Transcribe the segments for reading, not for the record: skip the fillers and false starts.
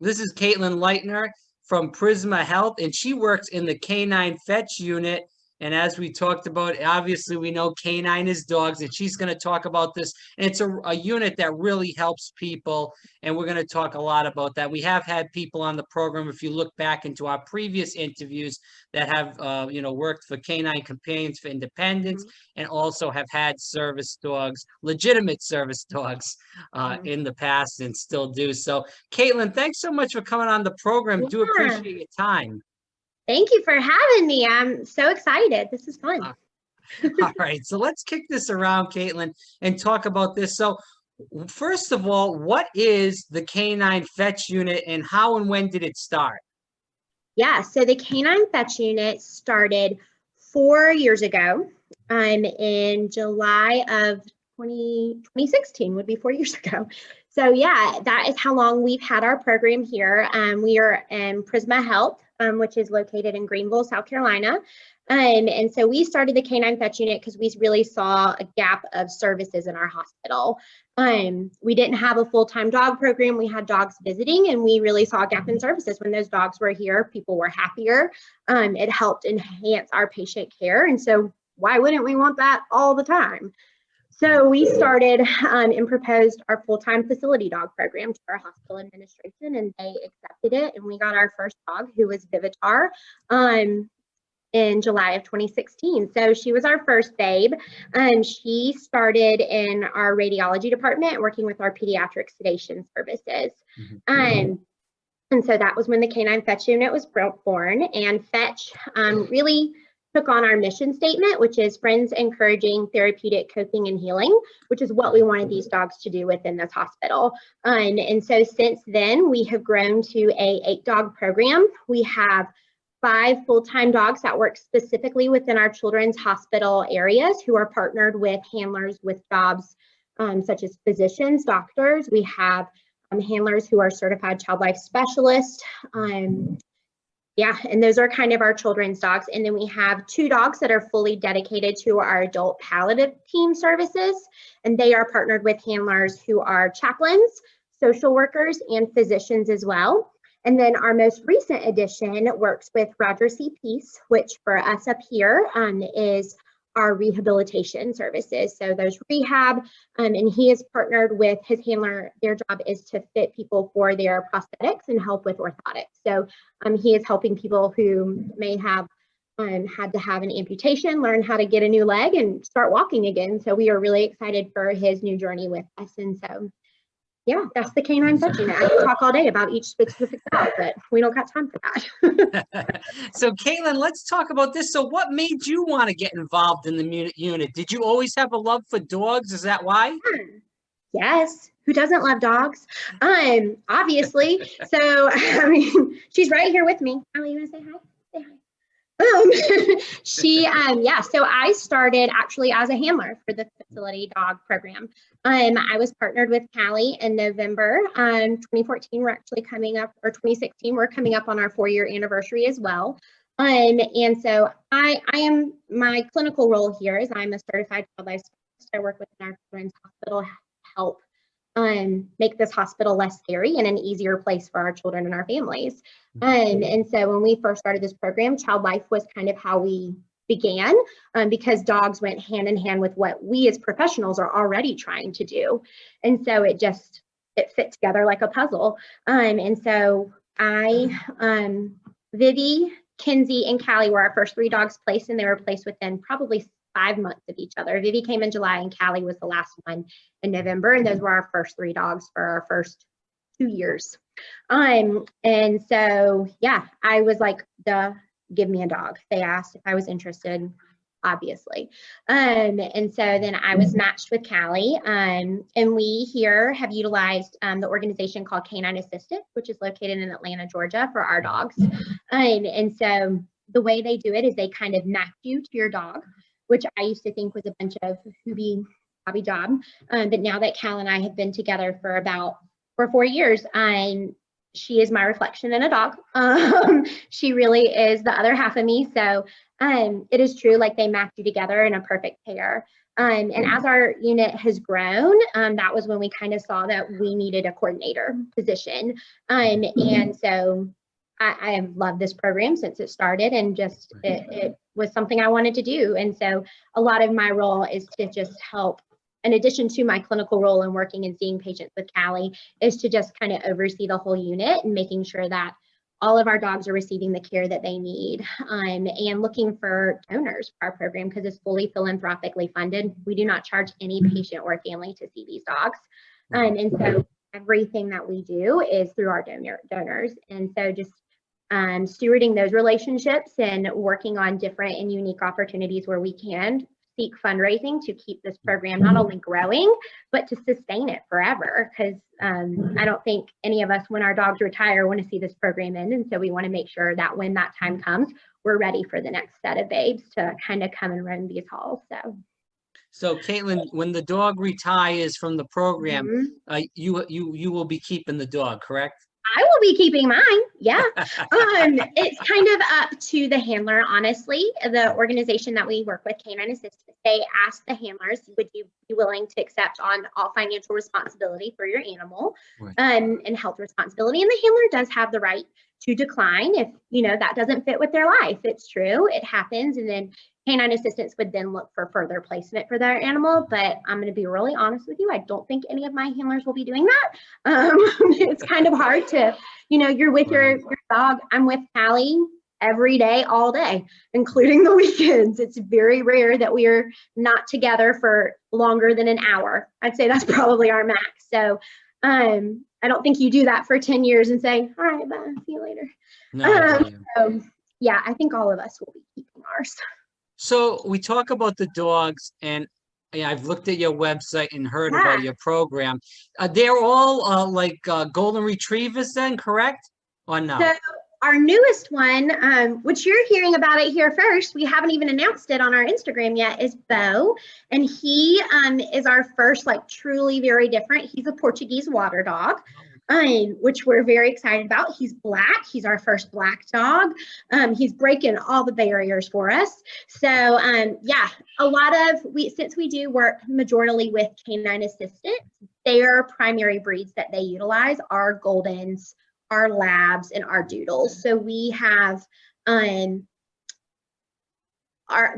This is Caitlin Leitner from Prisma Health, and she works in the Canine F.E.T.C.H unit. And as we talked about, obviously we know canine is dogs, and she's going to talk about this. And it's a unit that really helps people, and we're going to talk a lot about that. We have had people on the program, if you look back into our previous interviews, that have worked for Canine Companions for Independence, and also have had service dogs, legitimate service dogs, in the past, and still do. So Caitlin, thanks so much for coming on the program. Do appreciate your time. Thank you for having me. I'm so excited. This is fun. All right, so let's kick this around, Caitlin, and talk about this. So first of all, what is the Canine F.E.T.C.H unit, and how and when did it start? Yeah, so the Canine F.E.T.C.H unit started 4 years ago. In July of 2016 would be 4 years ago. So yeah, that is how long we've had our program here. We are in Prisma Health, which is located in Greenville, South Carolina. And so we started the Canine F.E.T.C.H unit because we really saw a gap of services in our hospital. We didn't have a full-time dog program. We had dogs visiting, and we really saw a gap in services. When those dogs were here, people were happier. It helped enhance our patient care. And so why wouldn't we want that all the time? So we started and proposed our full-time facility dog program to our hospital administration, and they accepted it. And we got our first dog, who was Vivitar, in July of 2016. So she was our first babe. She started in our radiology department, working with our pediatric sedation services. And so that was when the Canine F.E.T.C.H unit was born. And F.E.T.C.H really took on our mission statement, which is friends encouraging therapeutic coping and healing, which is what we wanted these dogs to do within this hospital. And so since then, we have grown to a 8-dog program. We have 5 full-time dogs that work specifically within our children's hospital areas, who are partnered with handlers with jobs such as physicians, doctors. We have handlers who are certified child life specialists. And those are kind of our children's dogs. And then we have 2 dogs that are fully dedicated to our adult palliative team services. And they are partnered with handlers who are chaplains, social workers, and physicians as well. And then our most recent addition works with Roger C. Peace, which for us up here is our rehabilitation services. So there's rehab, and he is partnered with his handler. Their job is to fit people for their prosthetics and help with orthotics. So he is helping people who may have had to have an amputation, learn how to get a new leg and start walking again. So we are really excited for his new journey with us. And so, yeah, that's the Canine F.E.T.C.H unit. I could talk all day about each specific dog, but we don't got time for that. So Caitlin, let's talk about this. So what made you want to get involved in the unit? Did you always have a love for dogs? Is that why? Yes. Who doesn't love dogs? Obviously. So, I mean, she's right here with me. Kalle, you want to say hi? Say hi. So I started actually as a handler for the facility dog program. I was partnered with Kalle in November 2014. We're actually coming up, or 2016, we're coming up on our 4-year anniversary as well. And so I am, my clinical role here is I'm a certified child life specialist. I work within our children's hospital, help make this hospital less scary and an easier place for our children and our families. And so when we first started this program, child life was kind of how we began, because dogs went hand in hand with what we as professionals are already trying to do. And so it fit together like a puzzle. And so Vivi, Kenzie, and Kalle were our first 3 dogs placed, and they were placed within probably 5 months of each other. Vivi came in July and Kalle was the last one in November. And those were our first 3 dogs for our first 2 years. And so, yeah, I was like, give me a dog. They asked if I was interested, obviously. And so then I was matched with Kalle. And we here have utilized the organization called Canine F.E.T.C.H, which is located in Atlanta, Georgia, for our dogs. And so the way they do it is they kind of map you to your dog, which I used to think was a bunch of hobby job. But now that Kalle and I have been together for 4 years, she is my reflection in a dog. She really is the other half of me. So it is true, like they match you together in a perfect pair. And as our unit has grown, that was when we kind of saw that we needed a coordinator position. And so I have loved this program since it started, and just it was something I wanted to do. And so a lot of my role is to just help, in addition to my clinical role in working and seeing patients with Kalle, is to just kind of oversee the whole unit and making sure that all of our dogs are receiving the care that they need, and looking for donors for our program, because it's fully philanthropically funded. We do not charge any patient or family to see these dogs. And so everything that we do is through our donors. And so just stewarding those relationships and working on different and unique opportunities where we can seek fundraising to keep this program not only growing, but to sustain it forever. Because I don't think any of us, when our dogs retire, want to see this program end. And so we want to make sure that when that time comes, we're ready for the next set of babes to kind of come and roam these halls. So Caitlin, when the dog retires from the program, you will be keeping the dog, correct? I will be keeping mine. Yeah. It's kind of up to the handler, honestly. The organization that we work with, Canine Assistance, they ask the handlers, would you be willing to accept on all financial responsibility for your animal, and health responsibility? And the handler does have the right to decline if, that doesn't fit with their life. It's true. It happens. And then Canine Assistance would then look for further placement for their animal. But I'm going to be really honest with you. I don't think any of my handlers will be doing that. It's kind of hard to, you're with your dog. I'm with Kalle every day, all day, including the weekends. It's very rare that we are not together for longer than an hour. I'd say that's probably our max. So I don't think you do that for 10 years and say, all right, bye, see you later. So, yeah, I think all of us will be keeping ours. So we talk about the dogs, and I've looked at your website and heard about your program. They're all like golden retrievers then, correct? Or no? So our newest one, which you're hearing about it here first, we haven't even announced it on our Instagram yet, is Bo. And he is our first, like, truly very different. He's a Portuguese water dog, which we're very excited about. He's black. He's our first black dog. He's breaking all the barriers for us. So yeah, since we do work majorly with Canine Assistance, their primary breeds that they utilize are Goldens, our Labs, and our Doodles. So we have the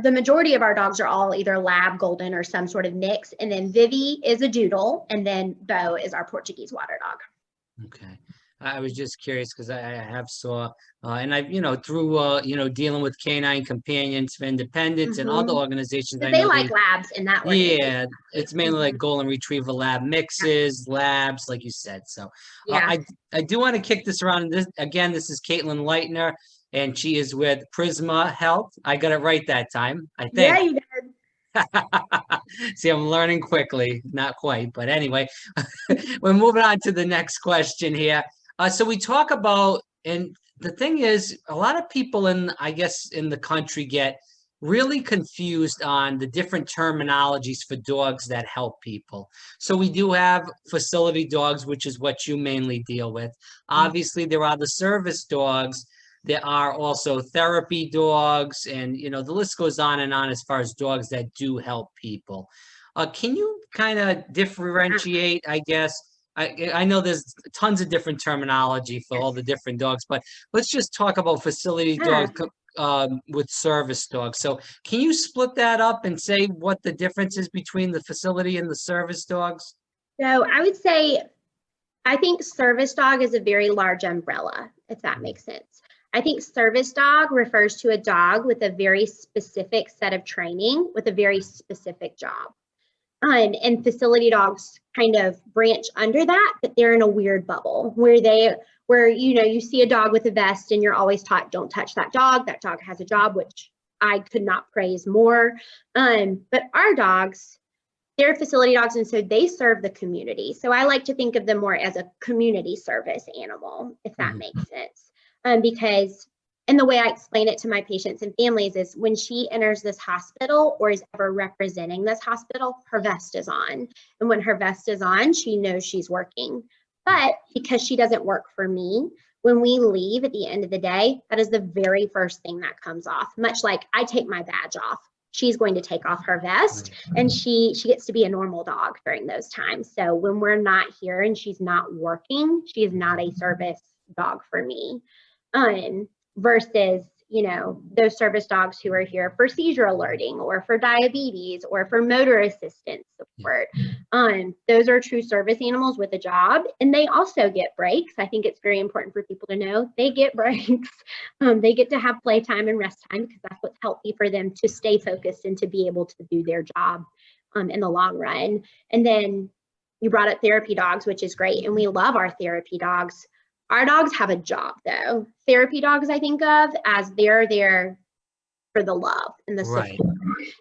majority of our dogs are all either Lab, Golden, or some sort of mix. And then Vivi is a Doodle, and then Bo is our Portuguese water dog. Okay. I was just curious because I have saw, and I've, through, dealing with Canine Companions for Independence and other organizations. They like labs in that way. Yeah, it's mainly like golden retriever lab mixes, labs, like you said. So yeah. I do want to kick this around. This is Caitlin Leitner, and she is with Prisma Health. I got it right that time, I think. Yeah, you did. See, I'm learning quickly. Not quite, but anyway, we're moving on to the next question here. So we talk about, and the thing is, a lot of people in the country get really confused on the different terminologies for dogs that help people. So we do have facility dogs, which is what you mainly deal with. Obviously, there are the service dogs. There are also therapy dogs, and the list goes on and on as far as dogs that do help people. Can you kind of differentiate, I guess? I know there's tons of different terminology for all the different dogs, but let's just talk about facility dogs with service dogs. So can you split that up and say what the difference is between the facility and the service dogs? So I would say, I think service dog is a very large umbrella, if that makes sense. I think service dog refers to a dog with a very specific set of training with a very specific job. And facility dogs kind of branch under that, but they're in a weird bubble where you see a dog with a vest and you're always taught, don't touch that dog. That dog has a job, which I could not praise more. But our dogs, they're facility dogs, and so they serve the community. So I like to think of them more as a community service animal, if that makes sense. Because, and the way I explain it to my patients and families is when she enters this hospital or is ever representing this hospital, her vest is on. And when her vest is on, she knows she's working. But because she doesn't work for me, when we leave at the end of the day, that is the very first thing that comes off. Much like I take my badge off, she's going to take off her vest, and she gets to be a normal dog during those times. So when we're not here and she's not working, she is not a service dog for me. Versus, you know, those service dogs who are here for seizure alerting or for diabetes or for motor assistance support. Those are true service animals with a job, and they also get breaks. I think it's very important for people to know they get breaks. They get to have playtime and rest time, because that's what's healthy for them to stay focused and to be able to do their job in the long run. And then you brought up therapy dogs, which is great, and we love our therapy dogs. Our dogs have a job, though. Therapy dogs I think of as they're there for the love and the support.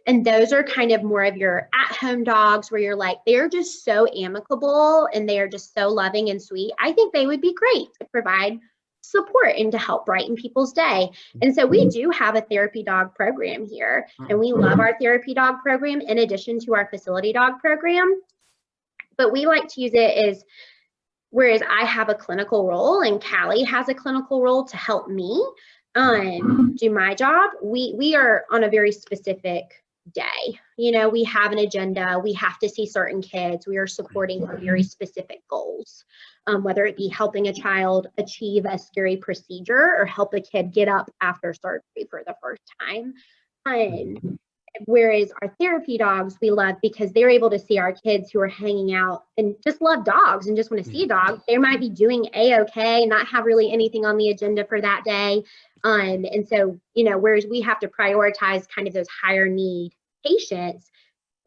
And those are kind of more of your at-home dogs where you're like, they're just so amicable and they are just so loving and sweet. I think they would be great to provide support and to help brighten people's day. And so we do have a therapy dog program here, and we love our therapy dog program in addition to our facility dog program. But we like to use it as, whereas I have a clinical role and Kalle has a clinical role to help me do my job, we are on a very specific day. You know, we have an agenda, we have to see certain kids, we are supporting for very specific goals, whether it be helping a child achieve a scary procedure or help a kid get up after surgery for the first time. Whereas our therapy dogs we love because they're able to see our kids who are hanging out and just love dogs and just want to see a dog. They might be doing a-okay, not have really anything on the agenda for that day. And so, you know, whereas we have to prioritize kind of those higher need patients,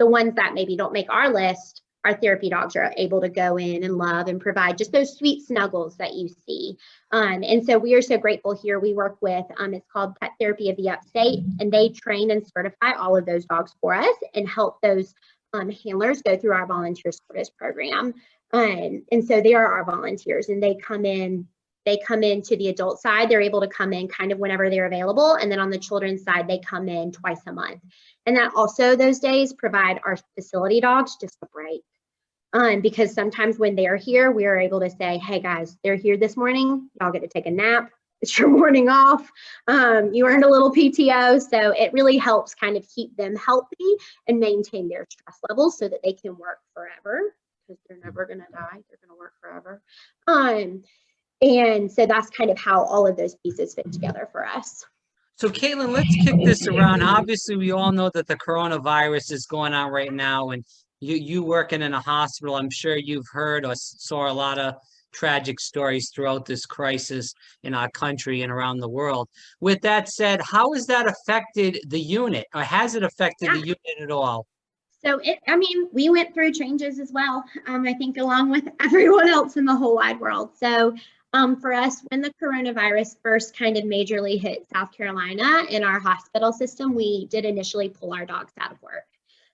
the ones that maybe don't make our list, our therapy dogs are able to go in and love and provide just those sweet snuggles that you see. And so we are so grateful here. We work with, it's called Pet Therapy of the Upstate, and they train and certify all of those dogs for us and help those handlers go through our volunteer service program. And so they are our volunteers, and they come in to the adult side. They're able to come in kind of whenever they're available. And then on the children's side, they come in twice a month. And that also those days provide our facility dogs just a break. Because sometimes when they're here, we are able to say, hey guys, they're here this morning. Y'all get to take a nap. It's your morning off. You earned a little PTO. So it really helps kind of keep them healthy and maintain their stress levels so that they can work forever, because they're never going to die. They're going to work forever. And so that's kind of how all of those pieces fit together for us. So Caitlin, let's kick this around. Obviously, we all know that the coronavirus is going on right now, and you working in a hospital, I'm sure you've heard or saw a lot of tragic stories throughout this crisis in our country and around the world. With that said, how has that affected the unit, or has it affected the unit at all? So we went through changes as well, I think along with everyone else in the whole wide world. So for us, when the coronavirus first kind of majorly hit South Carolina in our hospital system, we did initially pull our dogs out of work.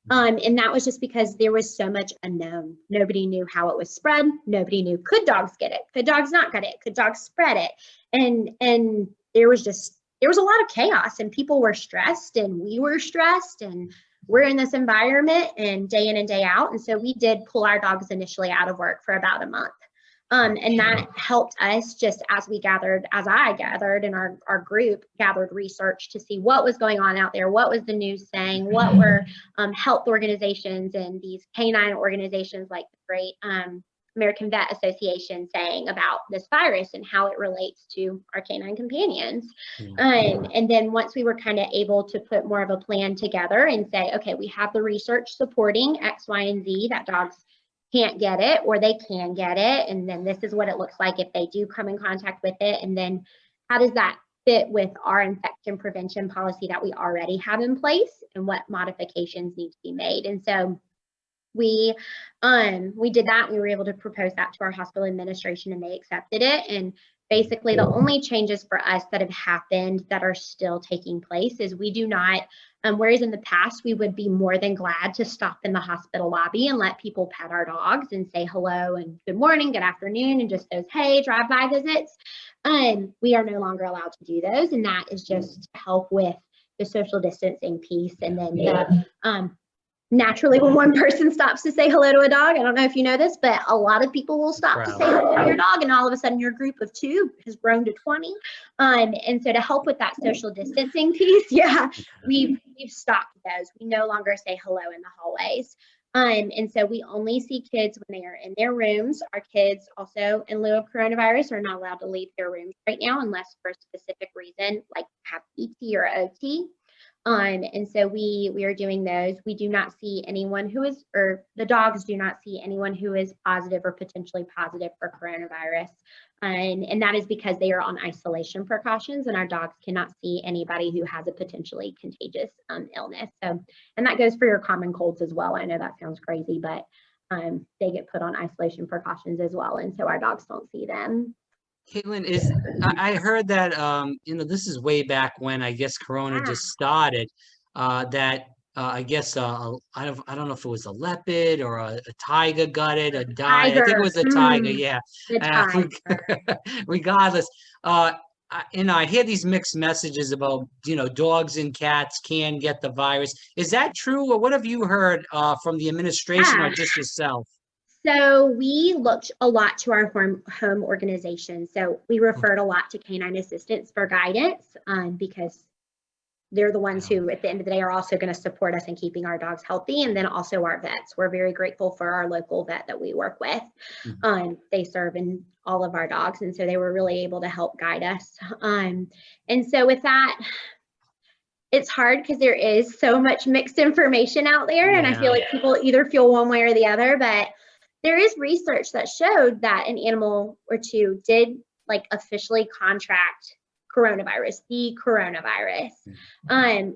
And that was just because there was so much unknown. Nobody knew how it was spread. Nobody knew, could dogs get it? Could dogs not get it? Could dogs spread it? And there was a lot of chaos, and people were stressed, and we were stressed, and we're in this environment and day in and day out. And so we did pull our dogs initially out of work for about a month. And that helped us, just as I gathered and our group gathered research to see what was going on out there, what was the news saying, what were health organizations and these canine organizations like the great American F.E.T.C.H saying about this virus and how it relates to our canine companions. And then once we were kind of able to put more of a plan together and say, okay, we have the research supporting X, Y, and Z, that dogs can't get it or they can get it, and then this is what it looks like if they do come in contact with it, and then how does that fit with our infection prevention policy that we already have in place, and what modifications need to be made. And so we did that. We were able to propose that to our hospital administration, and they accepted it. And basically the only changes for us that have happened that are still taking place is we do not, whereas in the past we would be more than glad to stop in the hospital lobby and let people pet our dogs and say hello and good morning, good afternoon, and just those, hey, drive-by visits. We are no longer allowed to do those, and that is just to help with the social distancing piece, and then naturally, when one person stops to say hello to a dog, I don't know if you know this, but a lot of people will stop to say hello to your dog, and all of a sudden your group of 2 has grown to 20. And so to help with that social distancing piece, we've stopped those. We no longer say hello in the hallways. And so we only see kids when they are in their rooms. Our kids also, in lieu of coronavirus, are not allowed to leave their rooms right now unless for a specific reason, like have PT or OT. And so we are doing those. We do not see anyone who is, or the dogs do not see anyone who is positive or potentially positive for coronavirus. And that is because they are on isolation precautions, and our dogs cannot see anybody who has a potentially contagious illness. So, and that goes for your common colds as well. I know that sounds crazy, but they get put on isolation precautions as well. And so our dogs don't see them. Caitlin, I heard that this is way back when I guess Corona just started. That I guess I don't know if it was a leopard or a tiger got it or died. I think it was a tiger. Yeah. The tiger. Regardless, I hear these mixed messages about dogs and cats can get the virus. Is that true, or what have you heard from the administration or just yourself? So we looked a lot to our home organization. So we referred a lot to canine assistants for guidance because they're the ones who, at the end of the day, are also going to support us in keeping our dogs healthy. And then also our vets. We're very grateful for our local vet that we work with. They serve in all of our dogs. And so they were really able to help guide us. And so with that, it's hard because there is so much mixed information out there. And I feel like people either feel one way or the other, but there is research that showed that an animal or 2 did officially contract coronavirus, the coronavirus.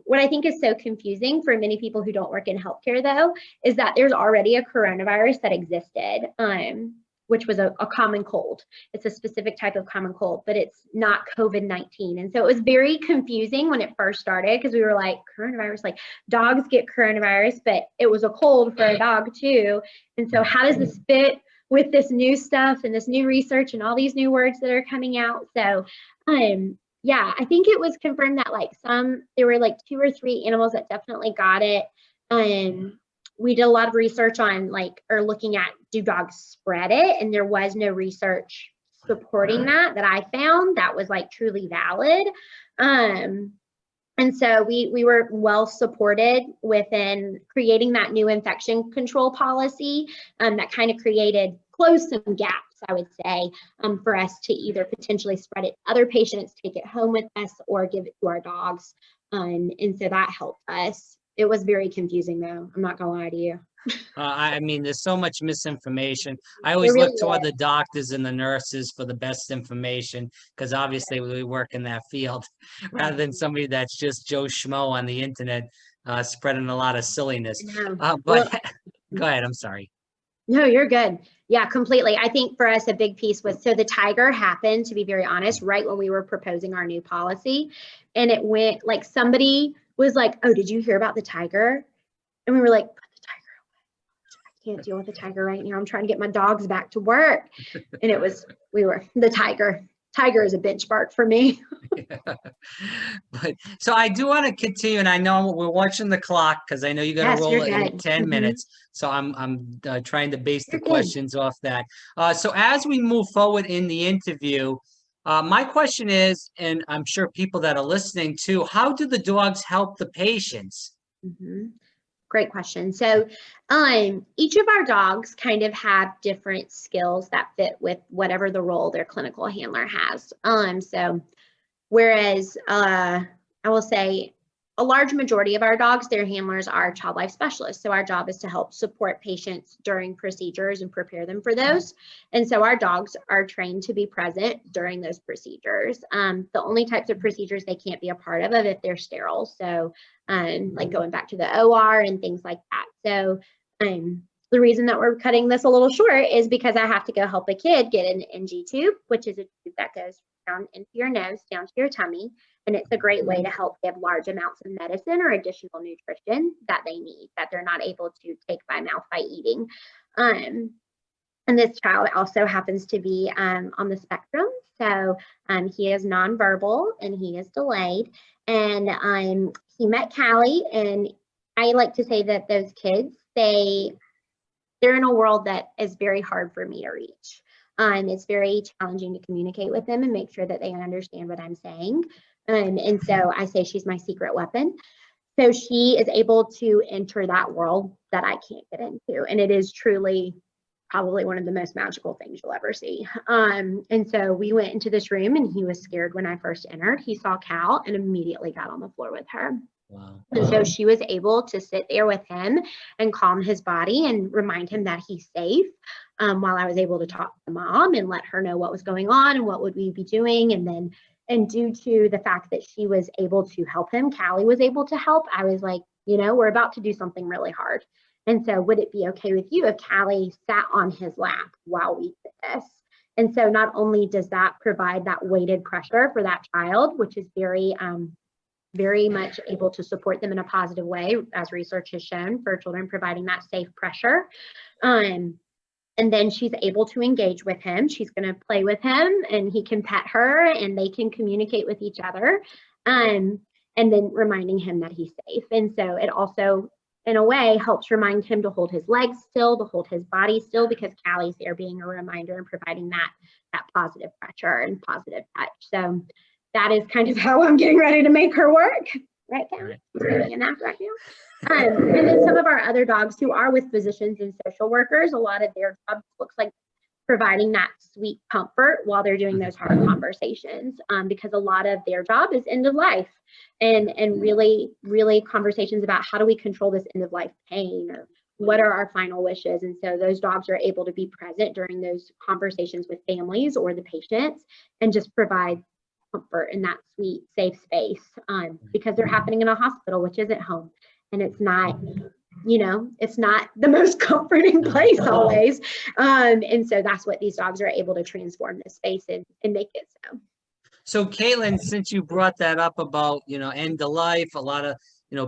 What I think is so confusing for many people who don't work in healthcare, though, is that there's already a coronavirus that existed, which was a common cold. It's a specific type of common cold, but it's not COVID-19. And so it was very confusing when it first started because we were like, coronavirus, like dogs get coronavirus, but it was a cold for a dog too. And so how does this fit with this new stuff and this new research and all these new words that are coming out? So I think it was confirmed that there were 2 or 3 animals that definitely got it. We did a lot of research on looking at, do dogs spread it? And there was no research supporting that I found that was truly valid. And so we were well supported within creating that new infection control policy that kind of closed some gaps, I would say, for us to either potentially spread it to other patients, take it home with us, or give it to our dogs. And so that helped us. It was very confusing, though. I'm not gonna lie to you. I mean, there's so much misinformation. I always look toward the doctors and the nurses for the best information because obviously we work in that field rather than somebody that's just Joe Schmo on the internet spreading a lot of silliness. But go ahead. I'm sorry. No, you're good. Yeah, completely. I think for us, a big piece was, so the tiger happened, to be very honest, right when we were proposing our new policy. And it went somebody was like, oh, did you hear about the tiger? And we were like, put the tiger away. I can't deal with the tiger right now. I'm trying to get my dogs back to work. And the tiger. Tiger is a benchmark for me. But so I do want to continue, and I know we're watching the clock because I know you got to roll it in 10 minutes. So I'm trying to base the questions off that. So as we move forward in the interview, my question is, and I'm sure people that are listening too, how do the dogs help the patients? Great question. So each of our dogs kind of have different skills that fit with whatever the role their clinical handler has. So whereas I will say a large majority of our dogs, their handlers are child life specialists. So our job is to help support patients during procedures and prepare them for those. And so our dogs are trained to be present during those procedures. The only types of procedures they can't be a part of if they're sterile. So going back to the OR and things like that. So the reason that we're cutting this a little short is because I have to go help a kid get an NG tube, which is a tube that goes down into your nose, down to your tummy. And it's a great way to help give large amounts of medicine or additional nutrition that they need, that they're not able to take by mouth by eating. And this child also happens to be on the spectrum. So he is nonverbal and he is delayed. And he met Kalle, and I like to say that those kids, they're in a world that is very hard for me to reach. It's very challenging to communicate with them and make sure that they understand what I'm saying. And so I say she's my secret weapon. So she is able to enter that world that I can't get into. And it is truly probably one of the most magical things you'll ever see. And so we went into this room and he was scared when I first entered. He saw Cal and immediately got on the floor with her. Wow. And so she was able to sit there with him and calm his body and remind him that he's safe, while I was able to talk to mom and let her know what was going on and what would we be doing. And due to the fact that she was able to help him, Kalle was able to help, I was like, we're about to do something really hard. And so would it be okay with you if Kalle sat on his lap while we did this? And so not only does that provide that weighted pressure for that child, which is very much able to support them in a positive way, as research has shown for children, providing that safe pressure. And then she's able to engage with him. She's going to play with him and he can pet her and they can communicate with each other. And then reminding him that he's safe. And so it also, in a way, helps remind him to hold his legs still, to hold his body still, because Calle's there being a reminder and providing that positive pressure and positive touch. So that is kind of how I'm getting ready to make her work. Right, Kalle? Doing a nap right now. And then some of our other dogs who are with physicians and social workers, a lot of their jobs looks like providing that sweet comfort while they're doing those hard conversations, because a lot of their job is end of life and really conversations about how do we control this end of life pain, or what are our final wishes. And so those dogs are able to be present during those conversations with families or the patients and just provide comfort in that sweet, safe space, because they're happening in a hospital, which isn't home. And it's not, it's not the most comforting place always. And so that's what these dogs are able to transform this space and make it so. So Caitlin, since you brought that up about, end of life, a lot of,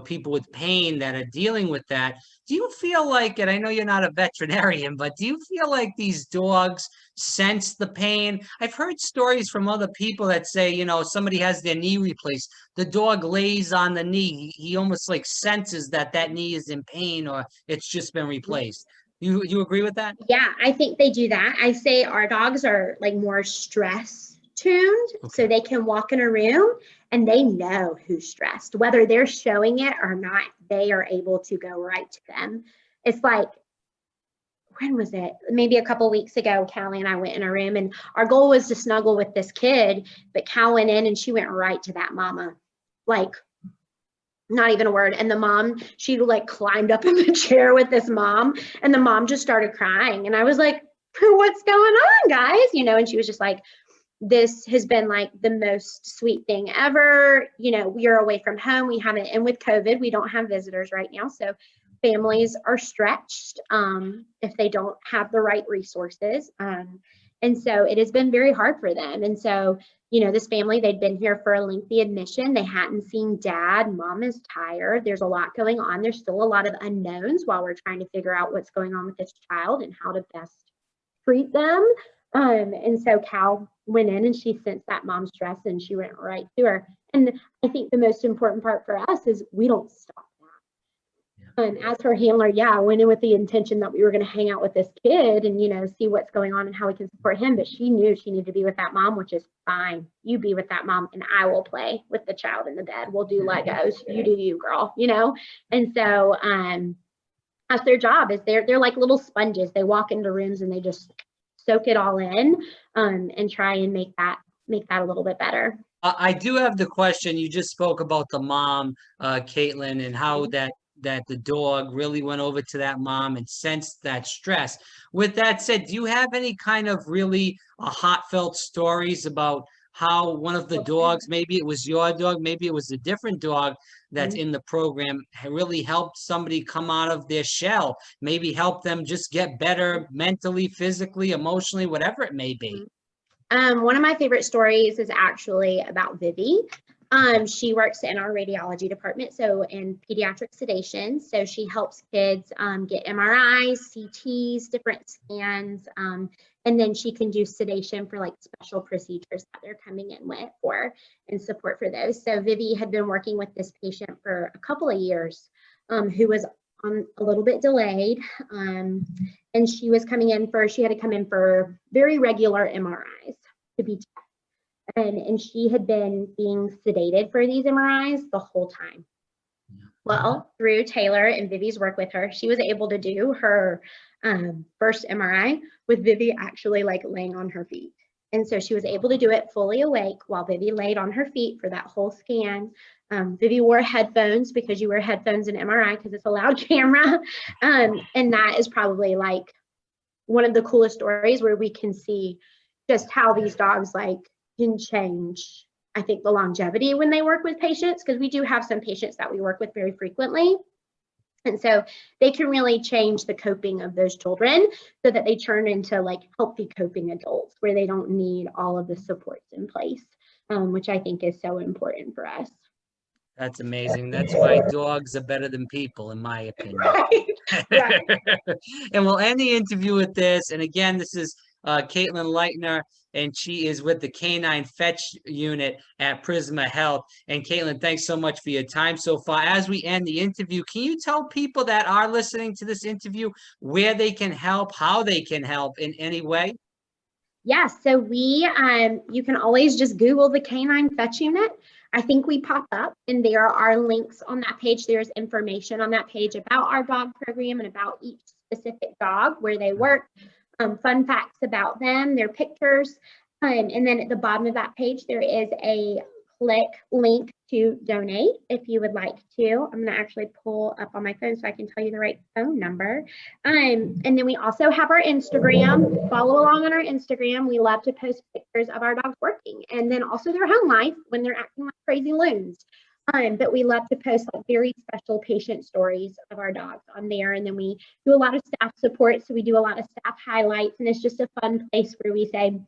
people with pain that are dealing with that, do you feel like, and I know you're not a veterinarian, but do you feel like these dogs sense the pain? I've heard stories from other people that say, somebody has their knee replaced. The dog lays on the knee. He almost like senses that knee is in pain or it's just been replaced. You agree with that? Yeah, I think they do that. I say our dogs are like more stress tuned, so they can walk in a room and they know who's stressed, whether they're showing it or not. They are able to go right to them. It's like, when was it? Maybe a couple weeks ago, Kalle and I went in a room and our goal was to snuggle with this kid, but Cal went in and she went right to that mama, like not even a word. And the mom, she like climbed up in the chair with this mom and the mom just started crying. And I was like, what's going on, guys? And she was just like, this has been like the most sweet thing ever. We are away from home. We haven't, and with COVID, we don't have visitors right now. So families are stretched if they don't have the right resources. And so it has been very hard for them. And so, this family, they'd been here for a lengthy admission. They hadn't seen dad. Mom is tired. There's a lot going on. There's still a lot of unknowns while we're trying to figure out what's going on with this child and how to best treat them. And so Cal went in and she sensed that mom's stress and she went right to her. And I think the most important part for us is we don't stop that. As her handler, I went in with the intention that we were going to hang out with this kid and, see what's going on and how we can support him. But she knew she needed to be with that mom, which is fine. You be with that mom and I will play with the child in the bed. We'll do Legos. You do you, girl, And so that's their job, is they're like little sponges. They walk into rooms and they just soak it all in and try and make that a little bit better. I do have the question. You just spoke about the mom, Caitlin, and how that the dog really went over to that mom and sensed that stress. With that said, do you have any kind of really heartfelt stories about how one of the dogs, maybe it was your dog, maybe it was a different dog that's in the program, really helped somebody come out of their shell, maybe help them just get better mentally, physically, emotionally, whatever it may be? One of my favorite stories is actually about Vivi. She works in our radiology department, so in pediatric sedation. So she helps kids get MRIs, CTs, different scans, and then she can do sedation for like special procedures that they're coming in with and support for those. So Vivi had been working with this patient for a couple of years. who was on a little bit delayed. And she was coming in for, she had to come in for very regular MRIs to be checked. And she had been being sedated for these MRIs the whole time. Well, through Taylor and Vivi's work with her, she was able to do her first MRI with Vivi actually like laying on her feet. And so she was able to do it fully awake while Vivi laid on her feet for that whole scan. Vivi wore headphones because you wear headphones in MRI because it's a loud camera. And that is probably like one of the coolest stories where we can see just how these dogs like can change, I think, the longevity when they work with patients, because we do have some patients that we work with very frequently. And so they can really change the coping of those children so that they turn into like healthy coping adults where they don't need all of the supports in place, which I think is so important for us. That's amazing. That's why dogs are better than people, in my opinion. Right. And we'll end the interview with this. And again, this is Caitlin Leitner, and she is with the Canine F.E.T.C.H unit at Prisma Health. And Caitlin, thanks so much for your time so far. As we end the interview, can you tell people that are listening to this interview where they can help, how they can help in any way? Yes, so we, you can always just Google the Canine F.E.T.C.H unit. I think we pop up and there are links on that page. There's information on that page about our dog program and about each specific dog, where they work, fun facts about them, their pictures. And then at the bottom of that page, there is a click link to donate if you would like to. I'm going to actually pull up on my phone so I can tell you the right phone number. And then we also have our Instagram. Follow along on our Instagram. We love to post pictures of our dogs working, and then also their home life when they're acting like crazy loons. But we love to post like very special patient stories of our dogs on there. And then we do a lot of staff support. So we do a lot of staff highlights, and it's just a fun place where we say,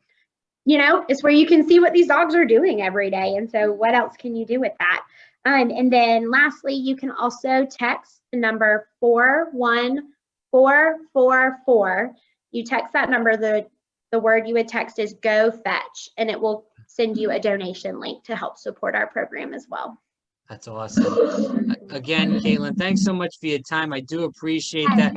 you know, it's where you can see what these dogs are doing every day. And so what else can you do with that? And then lastly, you can also text the number 41444. You text that number, the word you would text is Go Fetch, and it will send you a donation link to help support our program as well. That's awesome. Again, Caitlin, thanks so much for your time. I do appreciate that.